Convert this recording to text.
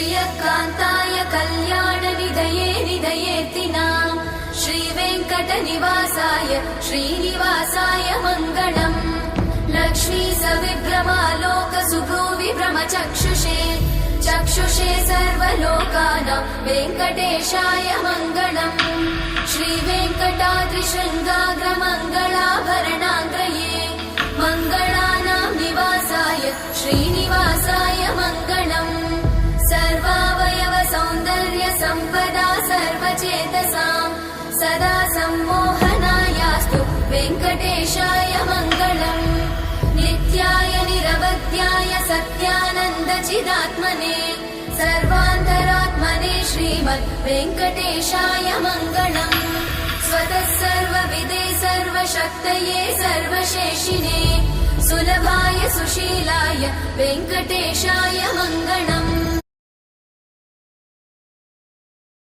श्रियकान्ताय कल्याणनिधये निधयेतिनाम् श्रीवेङ्कटनिवासाय श्रीनिवासाय मङ्गलम् लक्ष्मी सविभ्रमालोकसुभ्रूविभ्रमचक्षुषे चक्षुषे सर्वलोकानां वेङ्कटेशाय मङ्गलम् श्रीवेङ्कटाद्रिशृङ्गाग्रमङ्गलाभरणाङ्गये मङ्गलानां निवासाय श्रीनिवासाय मङ्गलम् सर्वावयव सौन्दर्य सम्पदा सर्वचेतसां सदा सम्मोहनायास्तु वेङ्कटेशाय मङ्गलम् नित्याय निरवध्याय सत्यानन्दचिदात्मने सर्वान्तरात्मने श्रीमद् वेङ्कटेशाय मङ्गलम् स्वतः सर्वविदे सर्वशक्तये सर्वशेषिने सुलभाय सुशीलाय वेङ्कटेशाय मङ्गलम्